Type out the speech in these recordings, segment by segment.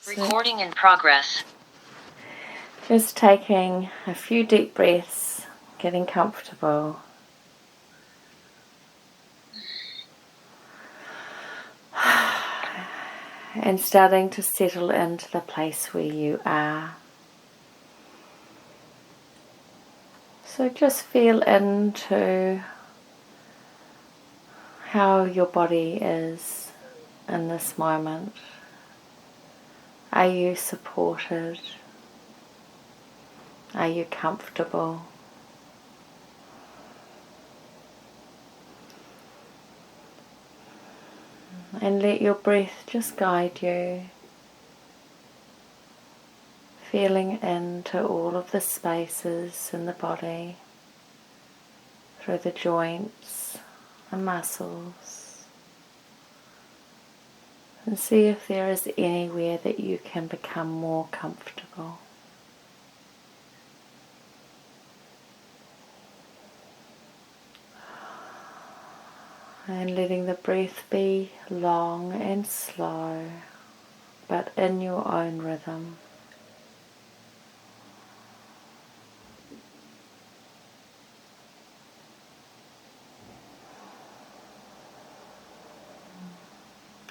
Recording in progress. Just taking a few deep breaths, getting comfortable. And starting to settle into the place where you are. So just feel into how your body is in this moment. Are you supported? Are you comfortable? And let your breath just guide you, feeling into all of the spaces in the body, through the joints, the muscles, and see if there is anywhere that you can become more comfortable. And letting the breath be long and slow, but in your own rhythm.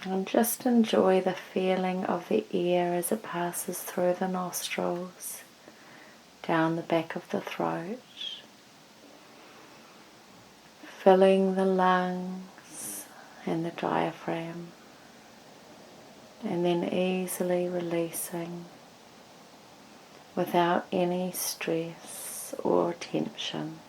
And just enjoy the feeling of the air as it passes through the nostrils, down the back of the throat, filling the lungs and the diaphragm, and then easily releasing without any stress or tension.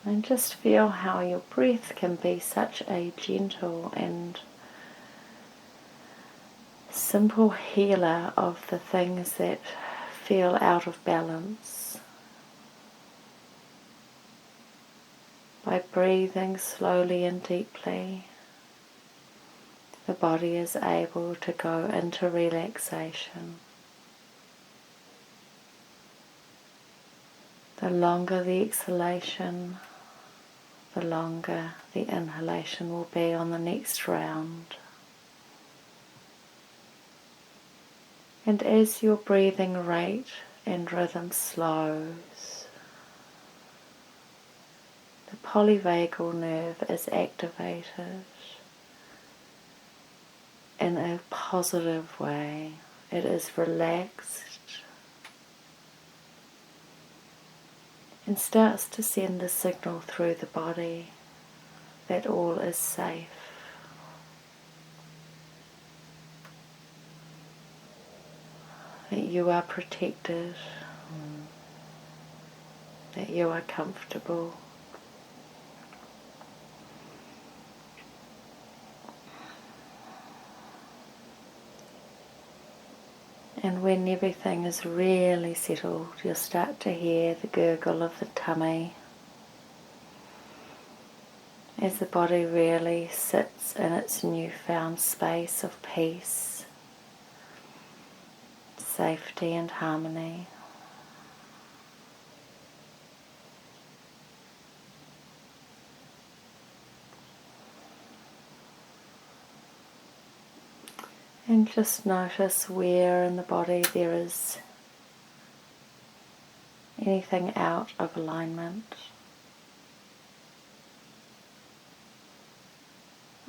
And just feel how your breath can be such a gentle and simple healer of the things that feel out of balance. By breathing slowly and deeply, the body is able to go into relaxation. The longer the exhalation, the longer the inhalation will be on the next round. And as your breathing rate and rhythm slows, the polyvagal nerve is activated in a positive way. It is relaxed and starts to send a signal through the body that all is safe. That you are protected, that you are comfortable. And when everything is really settled, you'll start to hear the gurgle of the tummy as the body really sits in its newfound space of peace, safety and harmony. And just notice where in the body there is anything out of alignment.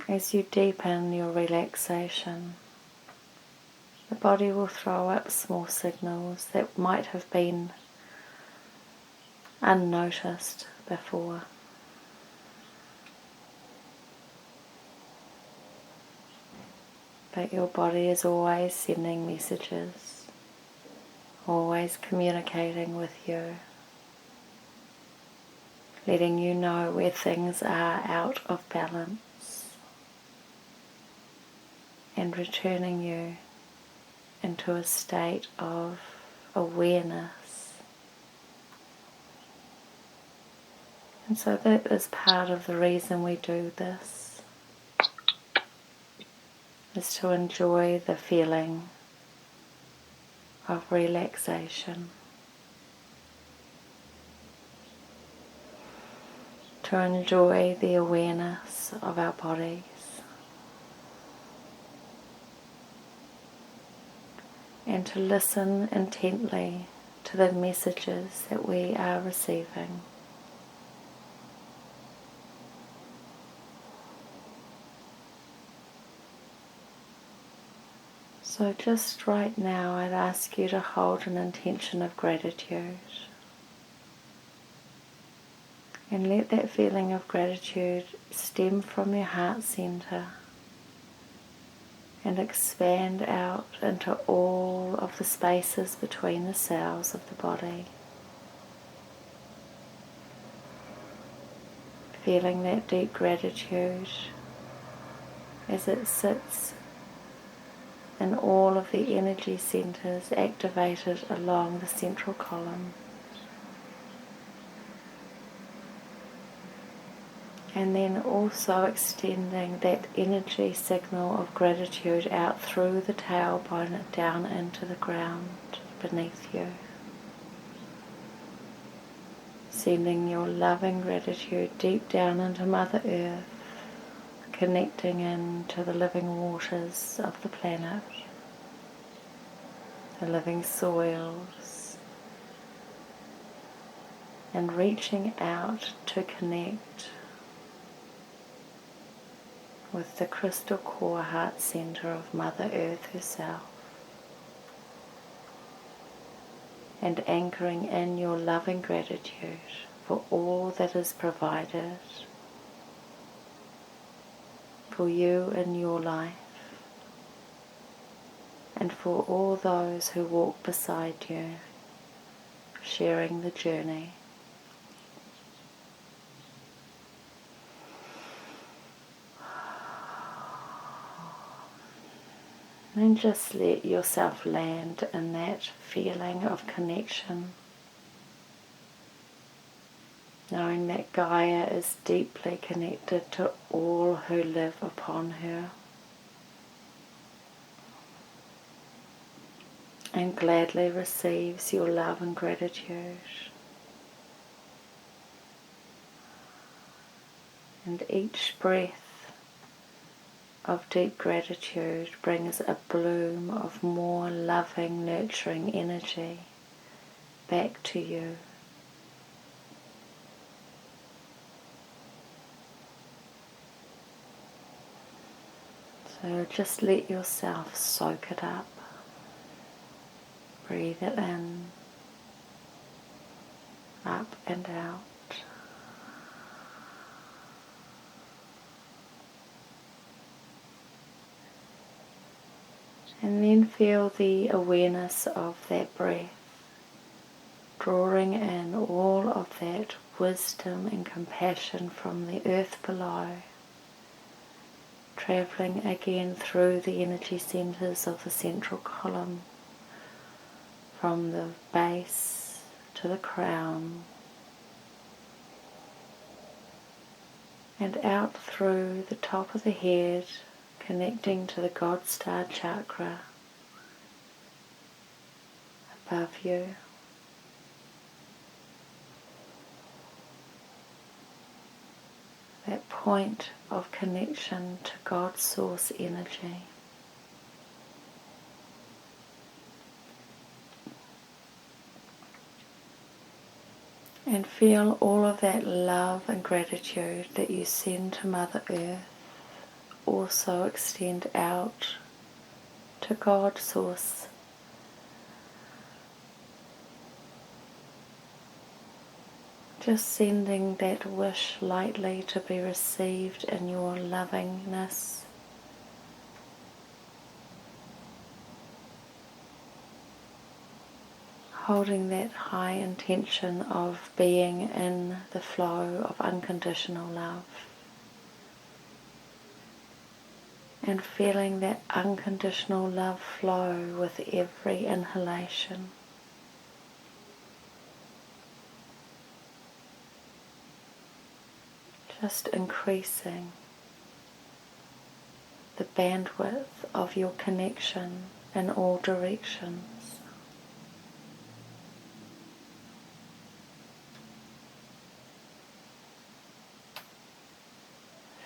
As you deepen your relaxation, the body will throw up small signals that might have been unnoticed before. But your body is always sending messages, always communicating with you, letting you know where things are out of balance and returning you into a state of awareness. And so that is part of the reason we do this, is to enjoy the feeling of relaxation. to enjoy the awareness of our bodies and to listen intently to the messages that we are receiving. So just right now I'd ask you to hold an intention of gratitude and let that feeling of gratitude stem from your heart center and expand out into all of the spaces between the cells of the body. Feeling that deep gratitude as it sits in all of the energy centers activated along the central column. And then also extending that energy signal of gratitude out through the tailbone down into the ground beneath you. Sending your loving gratitude deep down into Mother Earth, connecting into the living waters of the planet, the living soils, and reaching out to connect with the crystal core heart center of Mother Earth herself, and anchoring in your loving gratitude for all that is provided for you in your life and for all those who walk beside you, sharing the journey. And just let yourself land in that feeling of connection, knowing that Gaia is deeply connected to all who live upon her, and gladly receives your love and gratitude. And each breath of deep gratitude brings a bloom of more loving, nurturing energy back to you. So just let yourself soak it up. Breathe it in, up and out. And then feel the awareness of that breath, drawing in all of that wisdom and compassion from the earth below, travelling again through the energy centres of the central column, from the base to the crown, and out through the top of the head, connecting to the God Star chakra above you. That point of connection to God's source energy. And feel all of that love and gratitude that you send to Mother Earth also extend out to God's source. Just sending that wish lightly to be received in your lovingness. Holding that high intention of being in the flow of unconditional love. And feeling that unconditional love flow with every inhalation. Just increasing the bandwidth of your connection in all directions.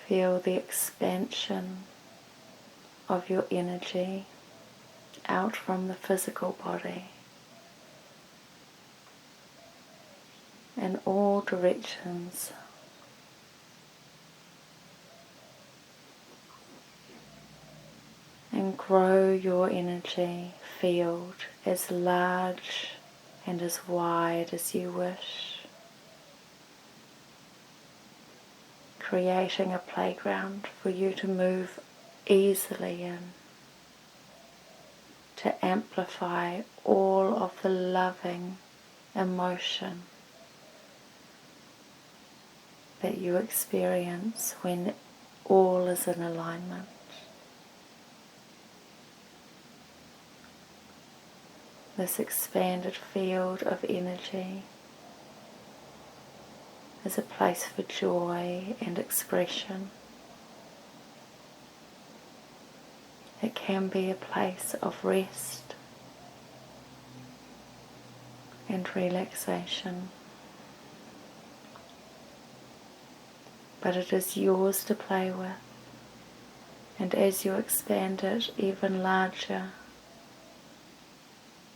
Feel the expansion of your energy out from the physical body in all directions. And grow your energy field as large and as wide as you wish, creating a playground for you to move easily in, to amplify all of the loving emotion that you experience when all is in alignment. This expanded field of energy is a place for joy and expression. It can be a place of rest and relaxation, but it is yours to play with, and as you expand it even larger,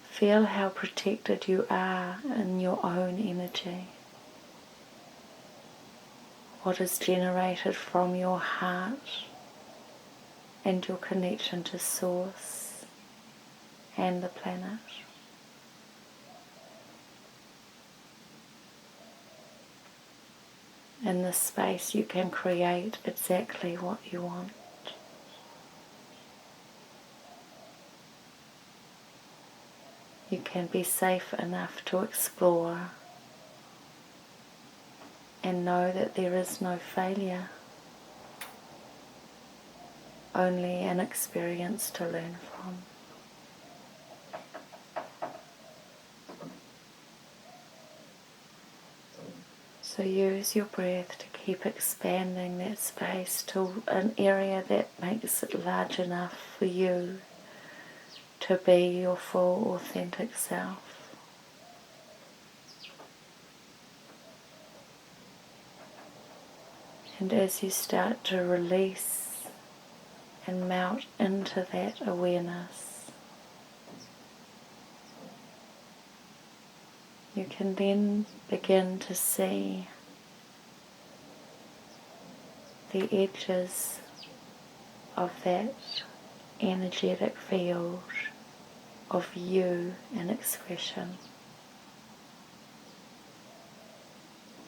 feel how protected you are in your own energy. What is generated from your heart and your connection to Source and the planet. In this space you can create exactly what you want. You can be safe enough to explore and know that there is no failure, only an experience to learn from. So use your breath to keep expanding that space to an area that makes it large enough for you to be your full authentic self. And as you start to release and melt into that awareness, you can then begin to see the edges of that energetic field of you in expression.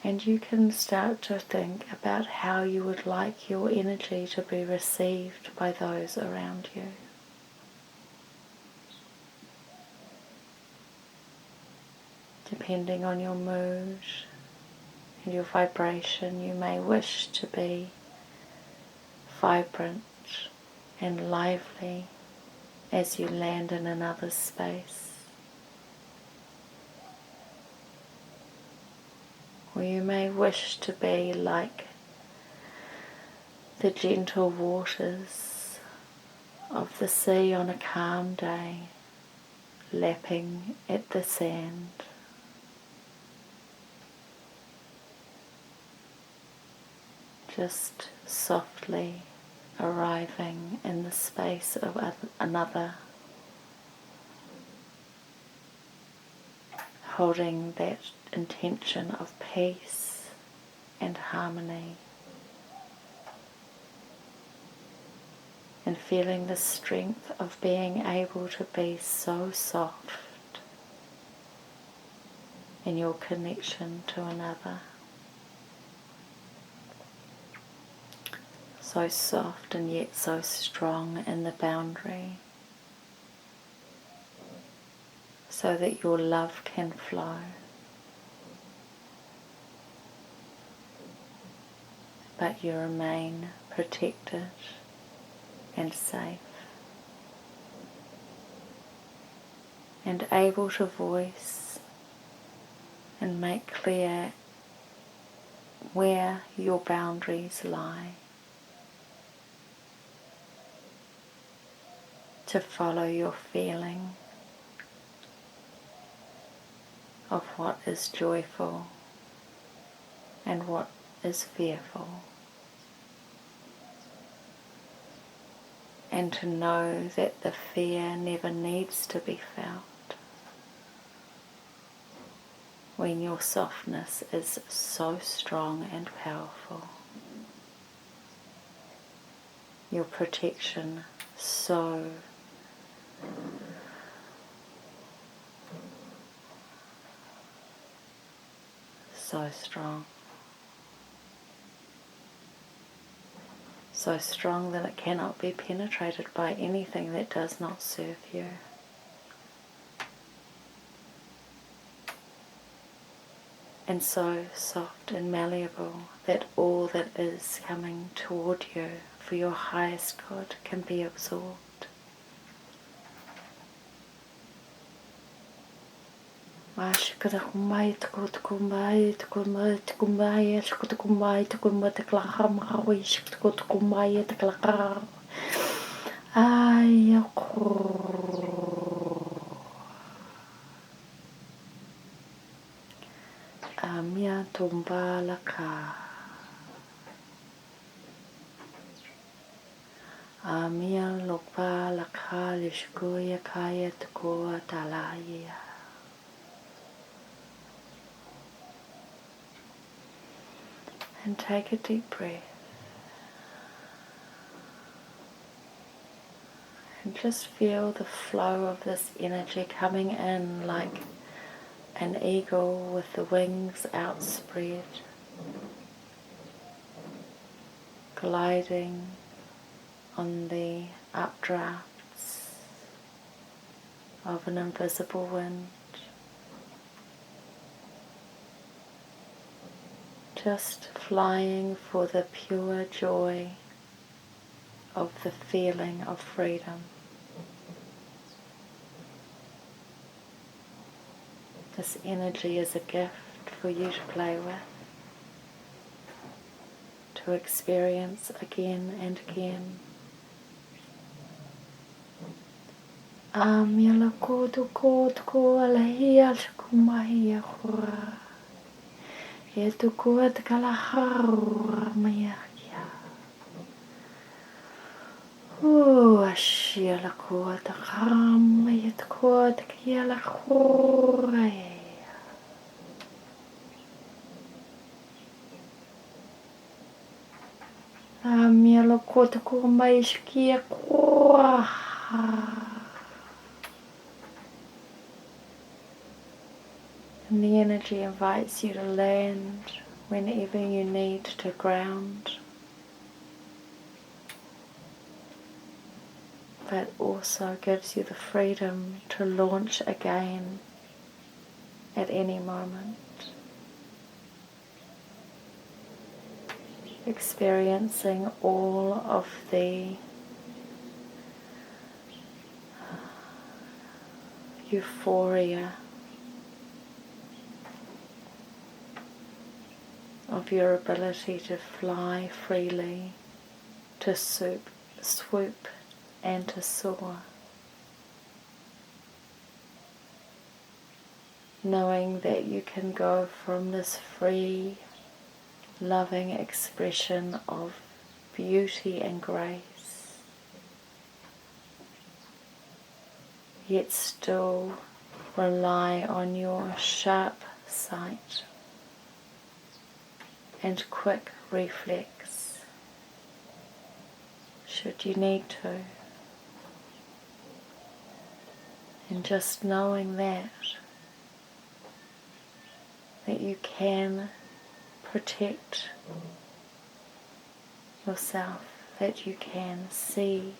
And you can start to think about how you would like your energy to be received by those around you. Depending on your mood and your vibration, you may wish to be vibrant and lively as you land in another space. Or you may wish to be like the gentle waters of the sea on a calm day, lapping at the sand. Just softly arriving in the space of another, holding that intention of peace and harmony, and feeling the strength of being able to be so soft in your connection to another. So soft and yet so strong in the boundary, so that your love can flow. But you remain protected and safe, and able to voice and make clear where your boundaries lie, to follow your feeling of what is joyful and what is fearful. and to know that the fear never needs to be felt when your softness is so strong and powerful, your protection so strong. So strong that it cannot be penetrated by anything that does not serve you. And so soft and malleable that all that is coming toward you for your highest good can be absorbed. Amia tumba laka. Amia lokpa laka lishkuya kaya tukua talaya. And take a deep breath. And just feel the flow of this energy coming in like an eagle with the wings outspread, gliding on the updrafts of an invisible wind, just flying for the pure joy of the feeling of freedom. This energy is a gift for you to play with, to experience again and again. Amila koto koto ko alahia shkumahia hura. Etu koto kalahar maya. Ashia la koto kam yet koto kia la hura. Amila koto ko maishkia kura. And the energy invites you to land whenever you need to ground, but also gives you the freedom to launch again at any moment, experiencing all of the euphoria of your ability to fly freely, to swoop and to soar, knowing that you can go from this free, loving expression of beauty and grace, yet still rely on your sharp sight and quick reflex, should you need to. And just knowing that you can protect yourself, that you can see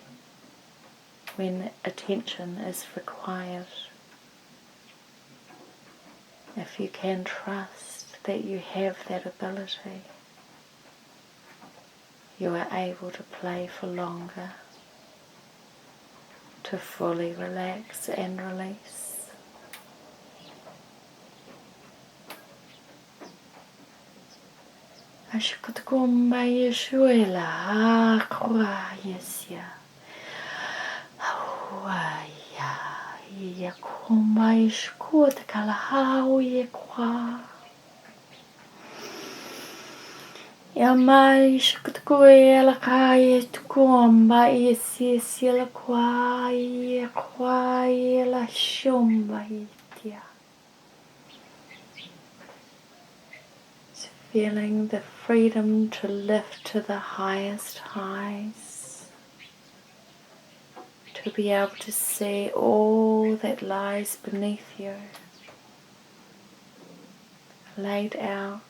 when attention is required, if you can trust that you have that ability, you are able to play for longer, to fully relax and release. Ashkutkumba Yeshuela Akrayesya Awaya Yakumba Ishkut Kalahau Yekwa Yamai shukutkuya la kaya tukumba isi la kwaya la shumba itia. So feeling the freedom to lift to the highest highs, to be able to see all that lies beneath you, laid out,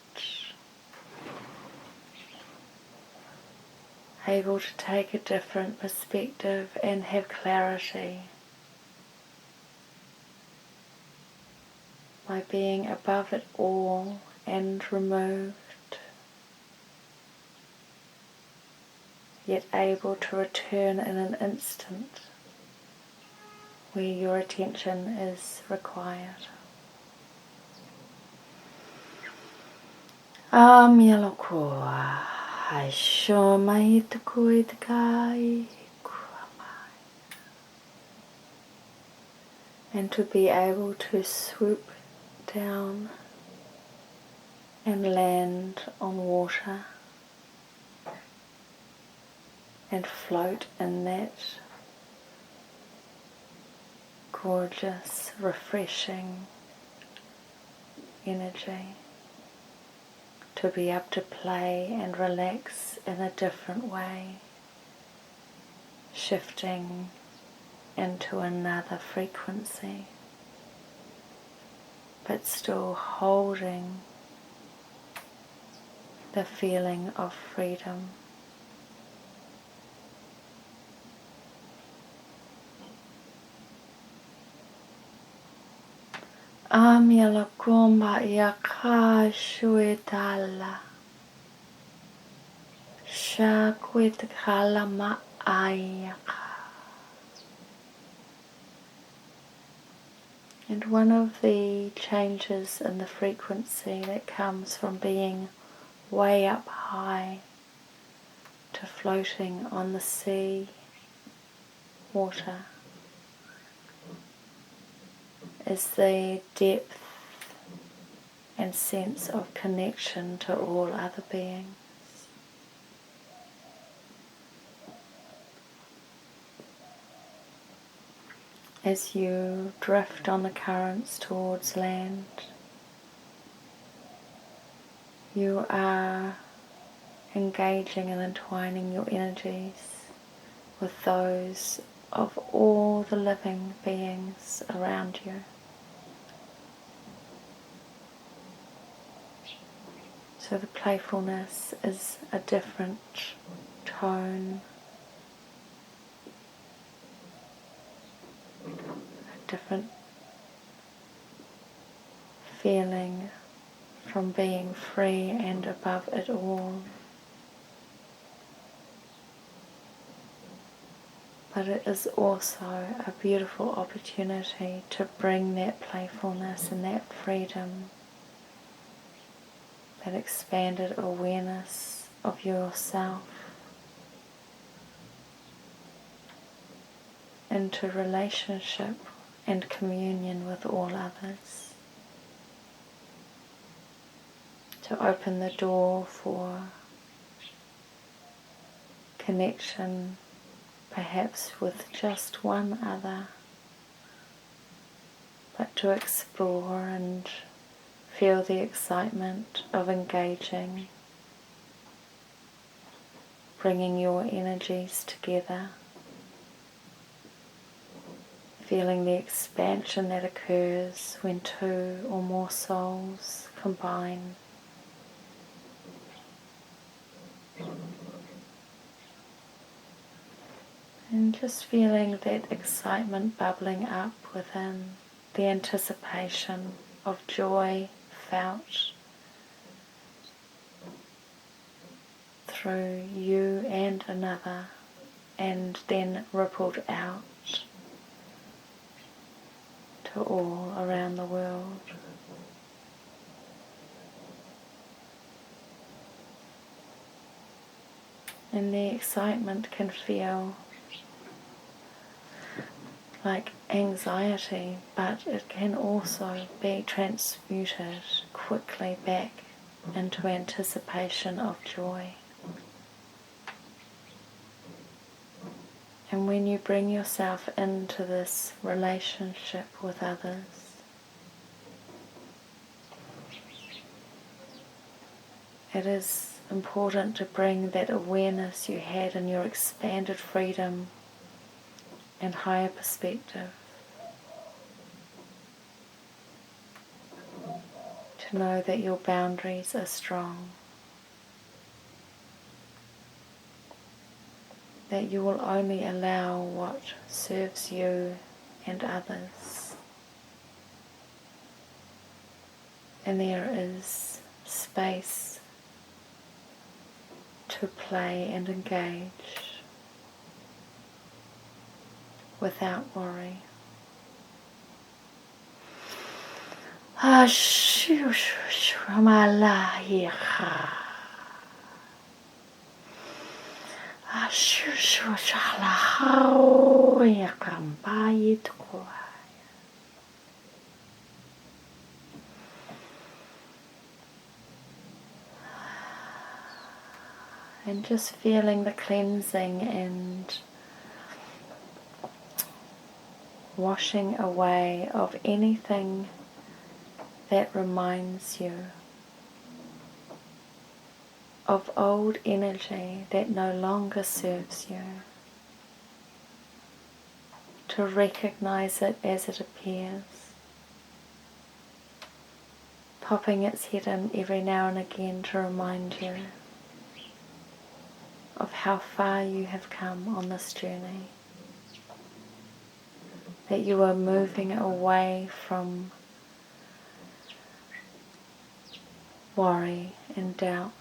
able to take a different perspective and have clarity by being above it all and removed, yet able to return in an instant where your attention is required. Mielokoa, Haishomai Takuitakai. And to be able to swoop down and land on water and float in that gorgeous, refreshing energy. To be able to play and relax in a different way, shifting into another frequency, but still holding the feeling of freedom. Amia komba yaka shuetala shakwet kalama ayaka. And one of the changes in the frequency that comes from being way up high to floating on the sea water is the depth and sense of connection to all other beings. As you drift on the currents towards land, you are engaging and entwining your energies with those of all the living beings around you. So the playfulness is a different tone, a different feeling from being free and above it all. But it is also a beautiful opportunity to bring that playfulness and that freedom, that expanded awareness of yourself into relationship and communion with all others. To open the door for connection, perhaps with just one other, but to explore and feel the excitement of engaging, bringing your energies together, feeling the expansion that occurs when two or more souls combine. And just feeling that excitement bubbling up within, the anticipation of joy felt through you and another, and then rippled out to all around the world. And the excitement can feel like anxiety, but it can also be transmuted quickly back into anticipation of joy. And when you bring yourself into this relationship with others, it is important to bring that awareness you had in your expanded freedom and higher perspective, to know that your boundaries are strong, that you will only allow what serves you and others, and there is space to play and engage without worry. And just feeling the cleansing and washing away of anything that reminds you of old energy that no longer serves you. To recognize it as it appears, popping its head in every now and again to remind you of how far you have come on this journey, that you are moving away from worry and doubt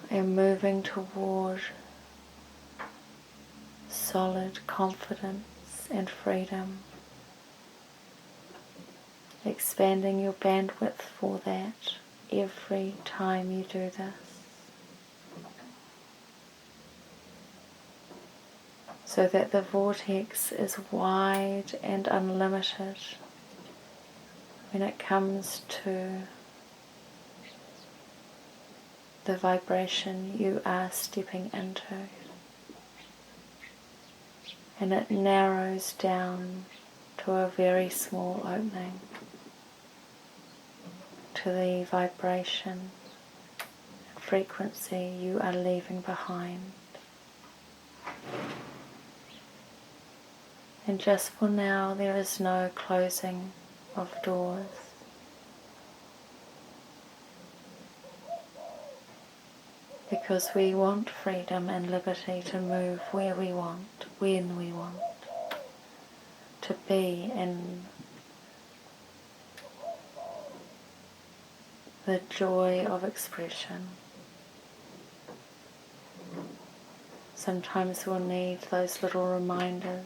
and moving toward solid confidence and freedom, expanding your bandwidth for that every time you do this, so that the vortex is wide and unlimited when it comes to the vibration you are stepping into. And it narrows down to a very small opening, to the vibration and frequency you are leaving behind. And just for now, there is no closing of doors. Because we want freedom and liberty to move where we want, when we want, to be in the joy of expression. Sometimes we'll need those little reminders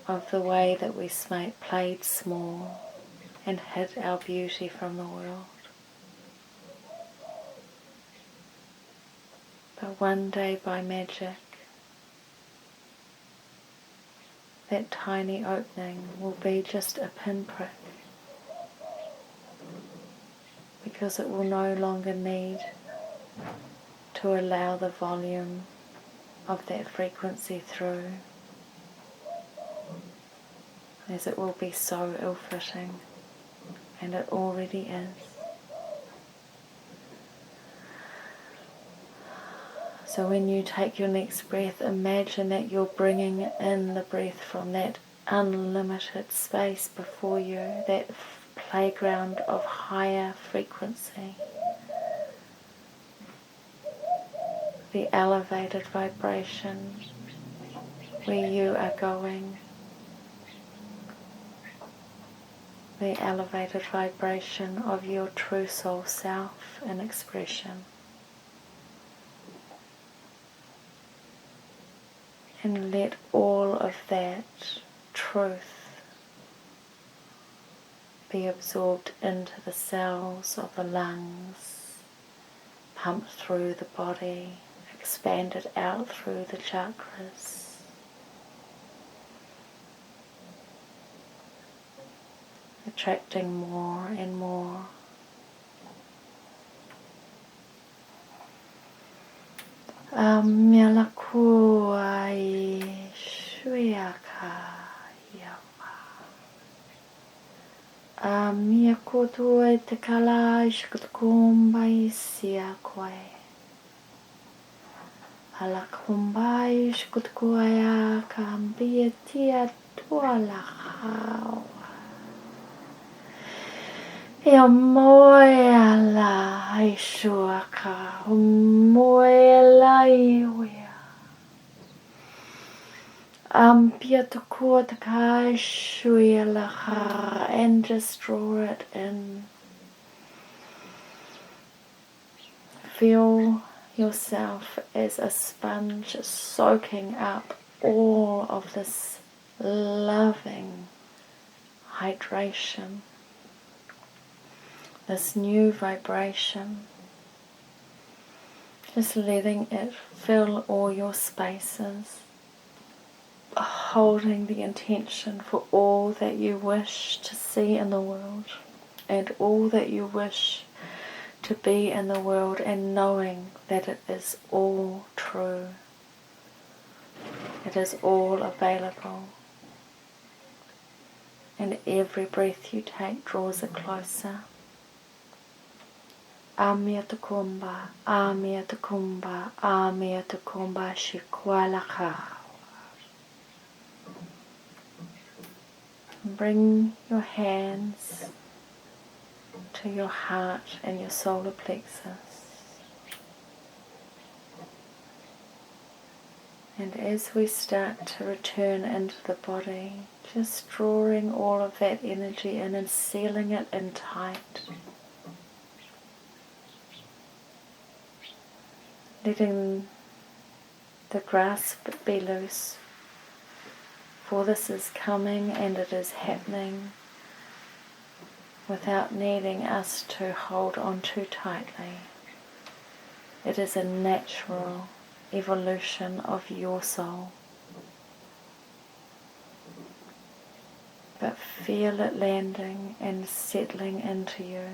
of the way that we played small and hid our beauty from the world. But one day, by magic, that tiny opening will be just a pinprick, because it will no longer need to allow the volume of that frequency through, as it will be so ill-fitting, and it already is. So when you take your next breath, imagine that you're bringing in the breath from that unlimited space before you, that playground of higher frequency, the elevated vibration where you are going, the elevated vibration of your true soul self in expression. And let all of that truth be absorbed into the cells of the lungs, pumped through the body, expanded out through the chakras. attracting more and more. Mela kua I shuiaka yawa. Mia kotua I te kala I shkutukumba I sia koe. Ala kumbai shkutukuaya kambia tia tuala hao. Ia moe ala I shuaka moe ala iwea. Pia tukua takai shui ala and just draw it in. Feel yourself as a sponge soaking up all of this loving hydration, this new vibration, just letting it fill all your spaces, holding the intention for all that you wish to see in the world and all that you wish to be in the world, and knowing that it is all true. It is all available. And every breath you take draws it closer. Amia tukumba, amia tukumba, amia tukumba, shikwalaka. Bring your hands to your heart and your solar plexus. And as we start to return into the body, just drawing all of that energy in and sealing it in tight. Letting the grasp be loose, for this is coming and it is happening without needing us to hold on too tightly. It is a natural evolution of your soul. But feel it landing and settling into you.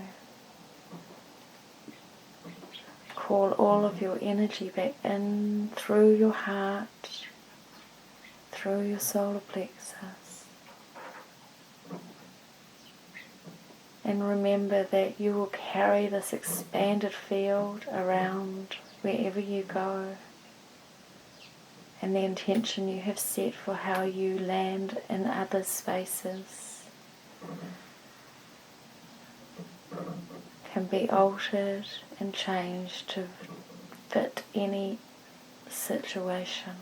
Call all of your energy back in through your heart, through your solar plexus. And remember that you will carry this expanded field around wherever you go. And the intention you have set for how you land in other spaces can be altered and changed to fit any situation.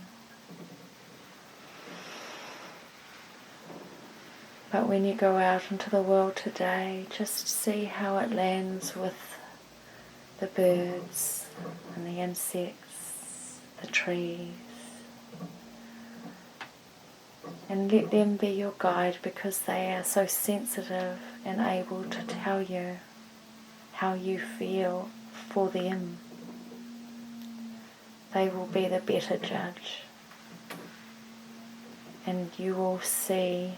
But when you go out into the world today, just see how it lands with the birds and the insects, the trees. And let them be your guide, because they are so sensitive and able to tell you how you feel for them. They will be the better judge. And you will see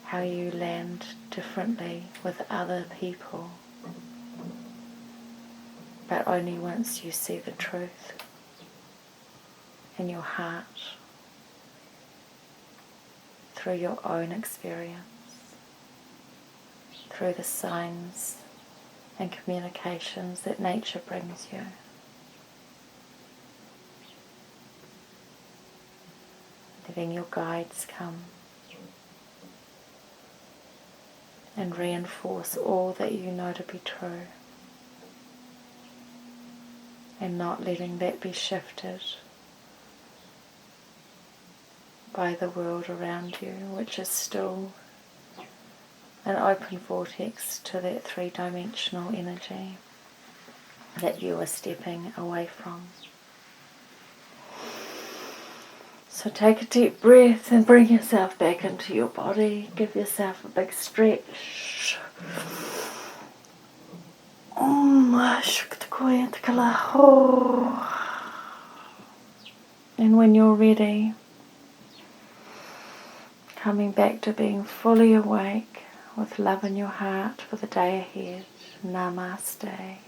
how you land differently with other people. But only once you see the truth in your heart, through your own experience, through the signs and communications that nature brings you. Letting your guides come and reinforce all that you know to be true, and not letting that be shifted by the world around you, which is still an open vortex to that three-dimensional energy that you are stepping away from. So take a deep breath and bring yourself back into your body. Give yourself a big stretch. And when you're ready, coming back to being fully awake with love in your heart for the day ahead. Namaste.